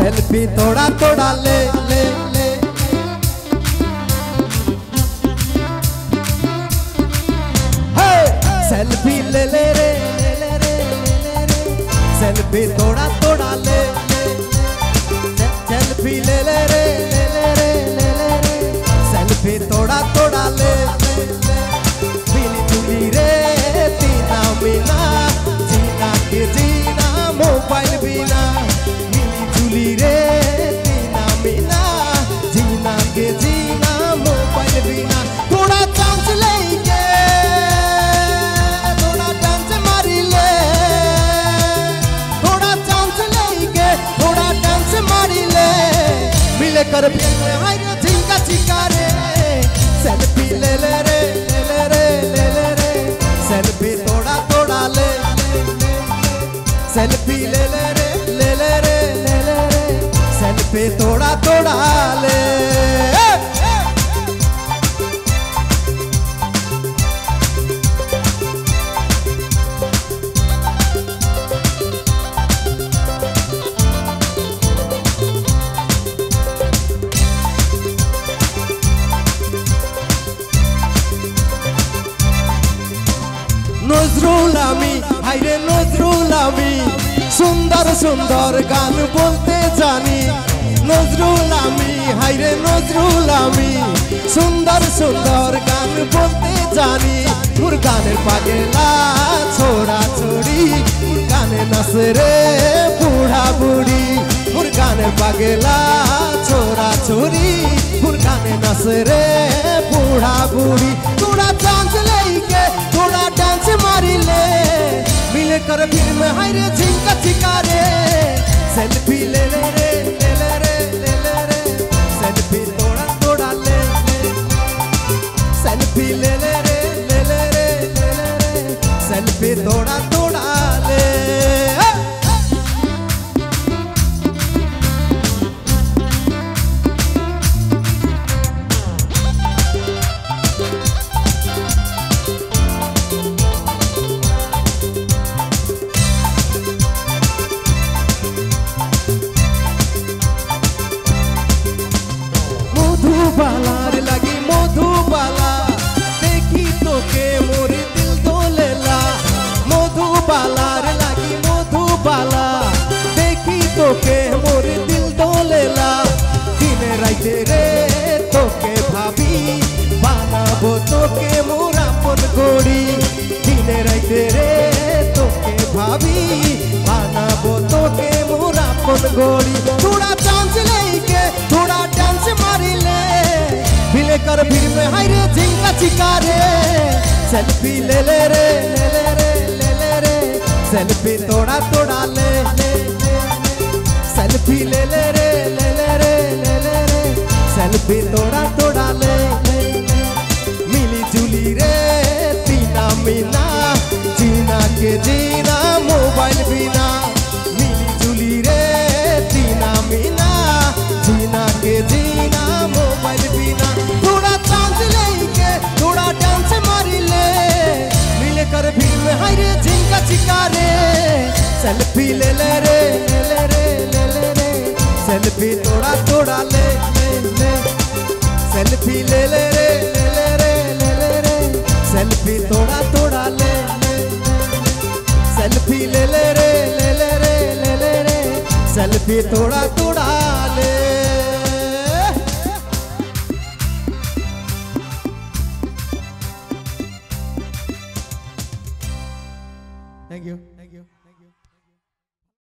Selfie थोड़ा थोड़ा ले ले ले सेल्फी ले ले रे ले ले रे सेल्फी थोड़ा थोड़ा ले सेल्फी ले ले रे ले ले रे ले ले सेल्फी थोड़ा थोड़ा ले मिली जुली रे तीना मीना जीना के जीना मोबाइल बिना मिली जुली रे तीना मीना जीना के जीना मोबाइल बिना थोड़ा चांस लेके कर झिंका चिकारे सेल्फी ले ले रे ले ले रे ले ले रे सेल्फी थोड़ा थोड़ा ले सेल्फी ले ले रे ले ले रे ले ले रे सेल्फी थोड़ा थोड़ा ले नजरुल आमी हायरे नजरुल आमी सुंदर सुंदर गान बोलते जानी नजरुल आमी हायरे नजरुल आमी सुंदर सुंदर गान बोलते जानी मोर गानेर पागेला छोरा छोड़ी गाने नाचे रे बुढ़ा बुढ़ी मोर गानेर पागेला छोरा छोड़ी मोर गाने नाचे रे बुढ़ा बुढ़ी थोड़ा चांस लेके थोड़ा डांस मारी ले मिले कर फिर में हायरे झिंका चिकारे सेल्फी ले ले रे ले ले रे ले ले रे सेल्फी थोड़ा थोड़ा ले सेल्फी ले ले रे ले ले रे ले ले रे सेल्फी थोड़ा थोड़ा ले मधुबालार लगी मधुबाला देखी तो के मोर दिल डोलेला मधुबालार लगी मधुबाला देखी तो के मोर दिल डोलेला दिन राइते रे तो के भाभी बानाबो तो के मोर अपन गोड़ी दिन राइते रे तो के भाभी बानाबो तो के मोर अपन गोड़ी थोड़ा चांस लेके थोड़ा डांस मारी ले मिले कर फिर में हायरे झिंका चिकारे सेल्फी ले ले रे ले ले रे ले ले रे सेल्फी थोड़ा थोड़ा ले सेल्फी ले ले रे ले ले रे ले ले रे सेल्फी थोड़ा थोड़ा ले मिली जुली रे तीना मीना जीना के जीना मोबाइल बिना मिली जुली रे तीना मीना जीना के जीना मोबाइल बिना थोड़ा चांस लेके थोड़ा डांस मारी ले मिले कर फिर में हायरे झिंका चिकारे सेल्फी ले ले रे ले ले रे ले ले रे सेल्फी थोड़ा थोड़ा ले ले सेल्फी ले ले रे ले ले रे ले ले रे सेल्फी थोड़ा थोड़ा ले सेल्फी ले ले रे ले ले रे ले ले रे सेल्फी थोड़ा थोड़ा ले Thank you.